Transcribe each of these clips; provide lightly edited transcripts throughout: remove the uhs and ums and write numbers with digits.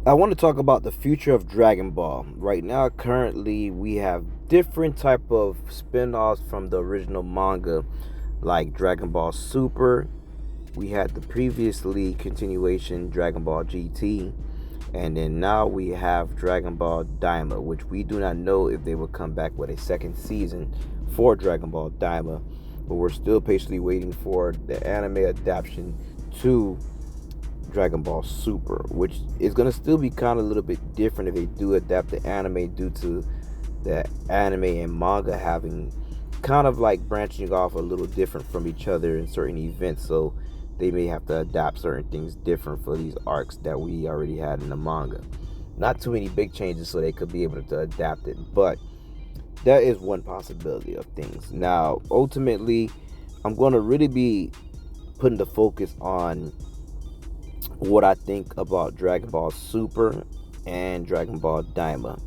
I want to talk about the future of Dragon Ball. Right now, currently, we have different type of spin-offs from the original manga, like Dragon Ball Super. We had the previously continuation Dragon Ball GT, and then now we have Dragon Ball Daima, which we do not know if they will come back with a second season for Dragon Ball Daima, but we're still patiently waiting for the anime adaptation to Dragon Ball Super, which is going to still be kind of a little bit different if they do adapt the anime due to the anime and manga having kind of like branching off a little different from each other in certain events. So they may have to adapt certain things different for these arcs that we already had in the manga. Not too many big changes, so they could be able to adapt it, but that is one possibility of things. Now, ultimately, I'm going to really be putting the focus on what I think about Dragon Ball Super and Dragon Ball Daima.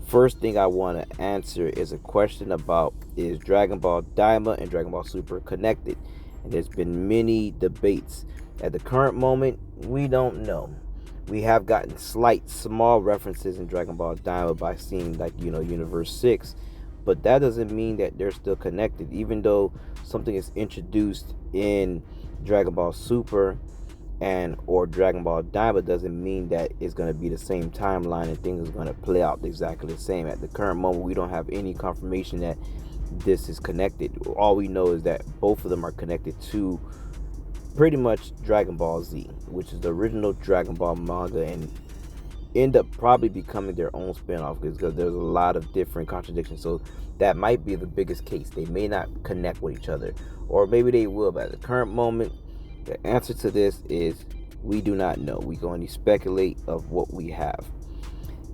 First thing I want to answer is a question about, is Dragon Ball Daima and Dragon Ball Super connected? And there's been many debates. At the current moment, we don't know. We have gotten slight small references in Dragon Ball Daima by seeing, like, Universe 6, but that doesn't mean that they're still connected. Even though something is introduced in Dragon Ball Super and or Dragon Ball Daima, doesn't mean that it's going to be the same timeline and things are going to play out exactly the same. At the current moment, we don't have any confirmation that this is connected. All we know is that both of them are connected to pretty much Dragon Ball Z, which is the original Dragon Ball manga, and end up probably becoming their own spin-off because there's a lot of different contradictions. So that might be the biggest case. They may not connect with each other, or maybe they will, but at the current moment, the answer to this is we do not know. We can only speculate of what we have.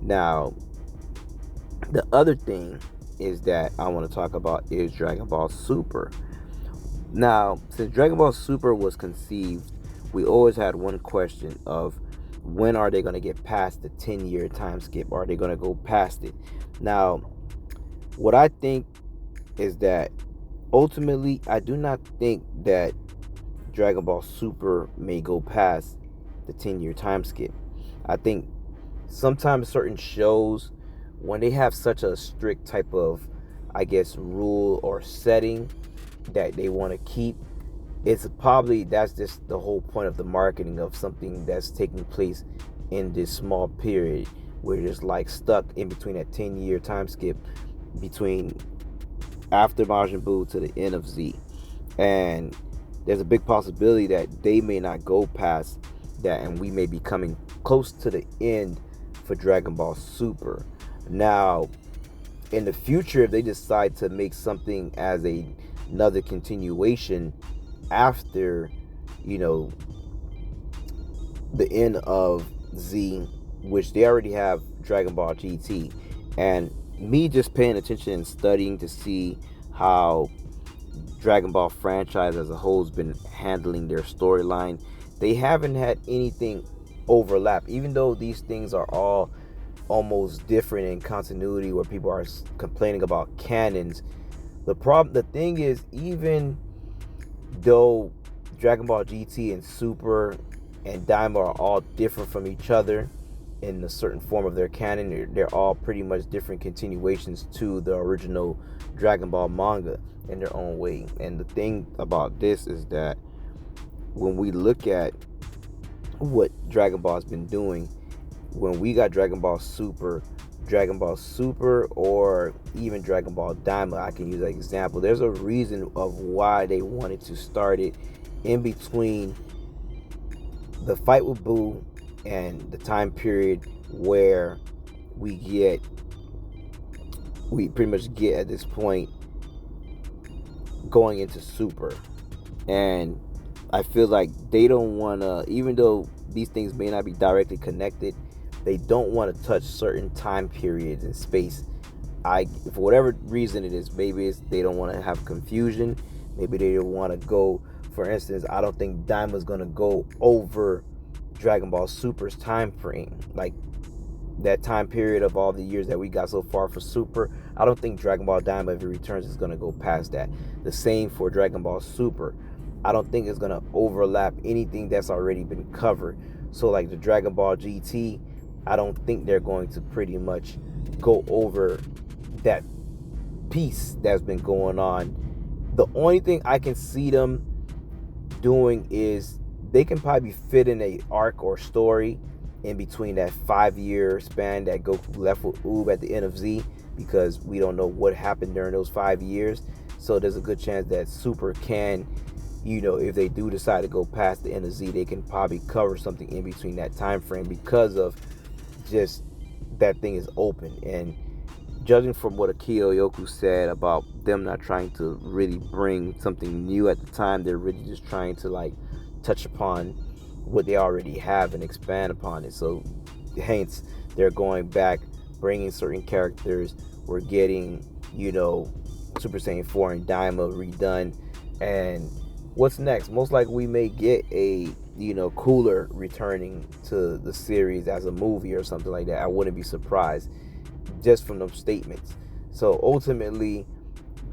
Now, the other thing is that I want to talk about is Dragon Ball Super. Now, since Dragon Ball Super was conceived, we always had one question of when are they going to get past the 10-year time skip? Are they going to go past it? Now, what I think is that ultimately, I do not think that Dragon Ball Super may go past the 10-year time skip. I think sometimes certain shows, when they have such a strict type of, I guess, rule or setting that they want to keep, it's probably, that's just the whole point of the marketing of something that's taking place in this small period where you're just like stuck in between that 10-year time skip between after Majin Buu to the end of Z. And there's a big possibility that they may not go past that, and we may be coming close to the end for Dragon Ball Super. Now, in the future, if they decide to make something as another continuation after, the end of Z, which they already have Dragon Ball GT, and me just paying attention and studying to see how Dragon Ball franchise as a whole has been handling their storyline, they haven't had anything overlap, even though these things are all almost different in continuity where people are complaining about canons. The thing is, even though Dragon Ball GT and Super and Daima are all different from each other in a certain form of their canon, they're all pretty much different continuations to the original Dragon Ball manga in their own way. And the thing about this is that when we look at what Dragon Ball has been doing, when we got Dragon Ball Super, or even Dragon Ball Daima, I can use that example. There's a reason of why they wanted to start it in between the fight with Buu and the time period where we pretty much get at this point going into Super. And I feel like they don't want to, even though these things may not be directly connected, they don't want to touch certain time periods in space. For whatever reason it is, maybe they don't want to have confusion. Maybe they don't want to go, for instance, I don't think Daima's going to go over Dragon Ball Super's time frame. Like, that time period of all the years that we got so far for Super, I don't think Dragon Ball Daima, if it returns, is going to go past that. The same for Dragon Ball Super. I don't think it's going to overlap anything that's already been covered. So, like the Dragon Ball GT, I don't think they're going to pretty much go over that piece that's been going on. The only thing I can see them doing is they can probably fit in a arc or story in between that 5 year span that Goku left with Oob at the end of Z, because we don't know what happened during those 5 years. So there's a good chance that Super can, if they do decide to go past the end of Z, they can probably cover something in between that time frame, because of just that thing is open. And judging from what Akio Yoku said about them not trying to really bring something new at the time, they're really just trying to like touch upon what they already have and expand upon it. So hence they're going back, bringing certain characters. We're getting, Super Saiyan 4 and Daima redone. And what's next? Most likely we may get a Cooler returning to the series as a movie or something like that. I wouldn't be surprised just from those statements. So ultimately,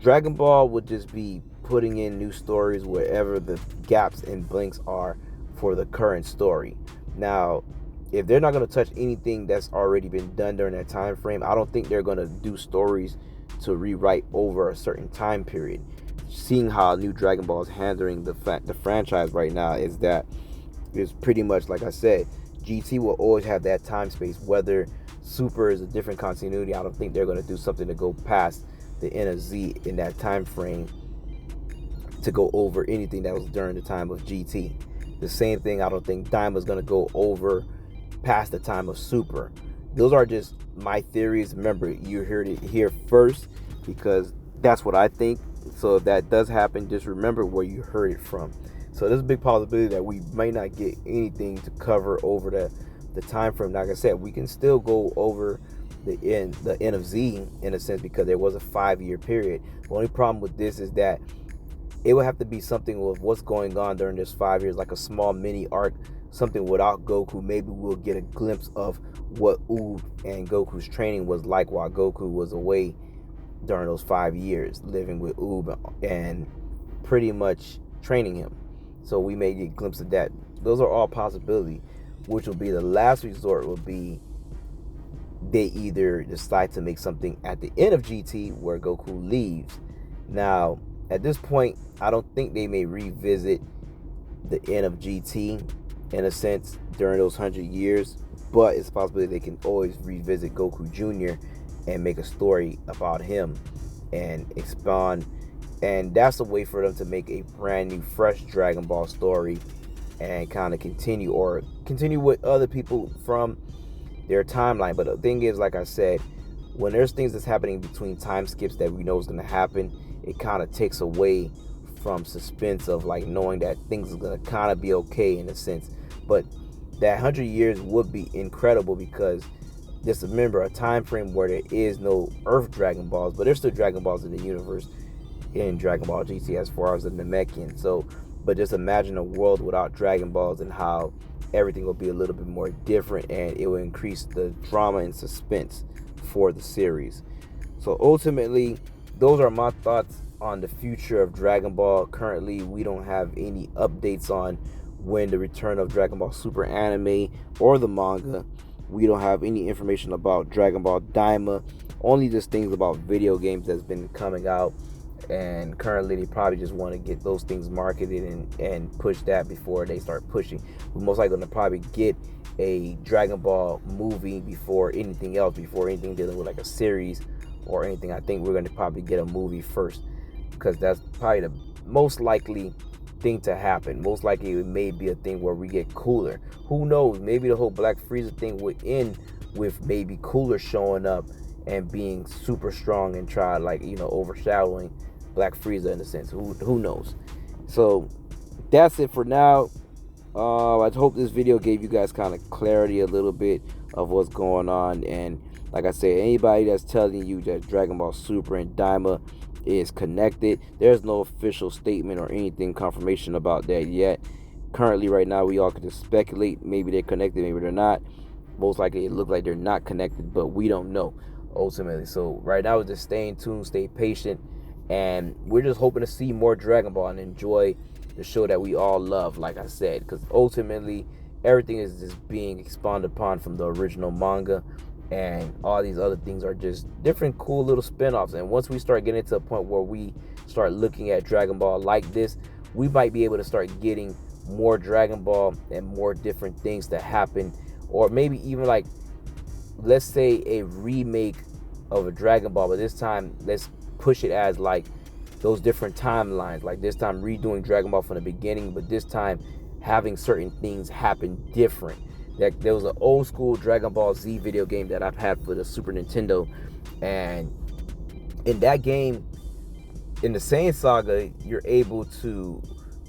Dragon Ball would just be putting in new stories wherever the gaps and blinks are for the current story. Now, if they're not going to touch anything that's already been done during that time frame, I don't think they're going to do stories to rewrite over a certain time period. Seeing how new Dragon Ball is handling the franchise right now, is that it's pretty much like I said, GT will always have that time space. Whether Super is a different continuity, I don't think they're going to do something to go past the end of Z in that time frame to go over anything that was during the time of GT. The same thing, I don't think Daima's going to go over past the time of Super. Those are just my theories. Remember, you heard it here first, because that's what I think. So if that does happen, just remember where you heard it from. So there's a big possibility that we may not get anything to cover over the time frame. Like I said, we can still go over the end of Z in a sense, because there was a 5 year period. The only problem with this is that it would have to be something with what's going on during this 5 years, like a small mini arc, something without Goku. Maybe we'll get a glimpse of what Oob and Goku's training was like while Goku was away during those 5 years, living with Oob and pretty much training him. So we may get a glimpse of that. Those are all possibilities. Which will be the last resort, will be they either decide to make something at the end of GT where Goku leaves. Now, at this point, I don't think they may revisit the end of GT in a sense during those 100 years, but it's possible they can always revisit Goku Jr. and make a story about him and expand. And that's a way for them to make a brand new, fresh Dragon Ball story and kind of continue with other people from their timeline. But the thing is, like I said, when there's things that's happening between time skips that we know is going to happen, it kind of takes away from suspense of like knowing that things are going to kind of be okay in a sense. But that 100 years would be incredible, because just remember a time frame where there is no Earth Dragon Balls, but there's still Dragon Balls in the universe in Dragon Ball GT as far as the Namekian. So, but just imagine a world without Dragon Balls and how everything will be a little bit more different, and it will increase the drama and suspense for the series. So ultimately, those are my thoughts on the future of Dragon Ball. Currently, we don't have any updates on when the return of Dragon Ball Super anime or the manga. We don't have any information about Dragon Ball Daima, only just things about video games that's been coming out. And currently they probably just want to get those things marketed and push that before they start pushing. We're most likely going to probably get a Dragon Ball movie before anything else, before anything dealing with like a series or anything. I think we're going to probably get a movie first, because that's probably the most likely thing to happen. Most likely it may be a thing where we get Cooler. Who knows? Maybe the whole Black Frieza thing would end with maybe Cooler showing up and being super strong and try like, overshadowing Black Frieza in a sense. Who knows? So that's it for now. I hope this video gave you guys kind of clarity a little bit of what's going on. And like I said, anybody that's telling you that Dragon Ball Super and Daima is connected, there's no official statement or anything confirmation about that yet. Currently, right now, we all can just speculate. Maybe they're connected, maybe they're not. Most likely it looks like they're not connected, but we don't know ultimately. So right now, just stay tuned, stay patient, and we're just hoping to see more Dragon Ball and enjoy the show that we all love, like I said, because ultimately everything is just being expanded upon from the original manga, and all these other things are just different cool little spin-offs. And once we start getting to a point where we start looking at Dragon Ball like this, we might be able to start getting more Dragon Ball and more different things that happen, or maybe even like, let's say, a remake of a Dragon Ball, but this time let's push it as like those different timelines. Like this time redoing Dragon Ball from the beginning, but this time having certain things happen different. That there was an old school Dragon Ball Z video game that I've had for the Super Nintendo, and in that game, in the Saiyan Saga, you're able to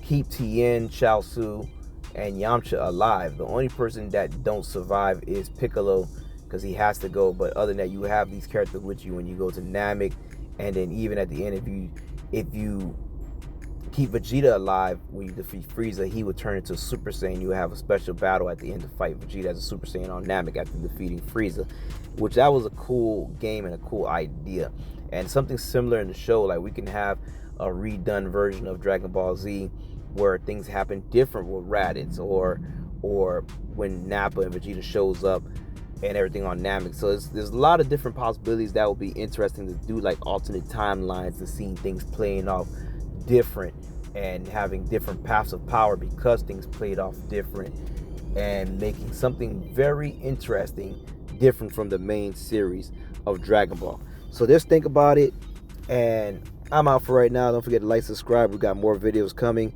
keep Tien, Chaozu, and Yamcha alive. The only person that don't survive is Piccolo, because he has to go. But other than that, you have these characters with you when you go to Namek, and then even at the end, if you keep Vegeta alive when you defeat Frieza, he would turn into Super Saiyan. You have a special battle at the end to fight Vegeta as a Super Saiyan on Namek after defeating Frieza, which that was a cool game and a cool idea. And something similar in the show, like we can have a redone version of Dragon Ball Z where things happen different with Raditz, or when Nappa and Vegeta shows up and everything on Namek. So there's a lot of different possibilities that will be interesting to do, like alternate timelines and seeing things playing off different and having different paths of power because things played off different, and making something very interesting different from the main series of Dragon Ball. So just think about it, and I'm out for right now. Don't forget to like, subscribe. We got more videos coming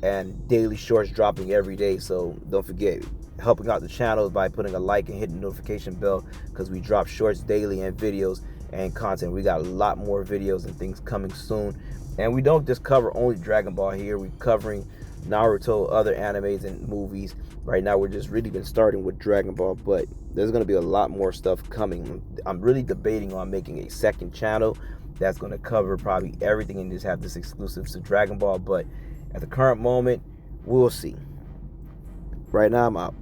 and daily shorts dropping every day, so don't forget helping out the channel by putting a like and hitting the notification bell, because we drop shorts daily and videos and content. We got a lot more videos and things coming soon, and we don't just cover only Dragon Ball here. We're covering Naruto, other animes and movies. Right now we're just really been starting with Dragon Ball, but there's going to be a lot more stuff coming. I'm really debating on making a second channel that's going to cover probably everything and just have this exclusive to Dragon Ball, but at the current moment, we'll see. Right now, I'm out.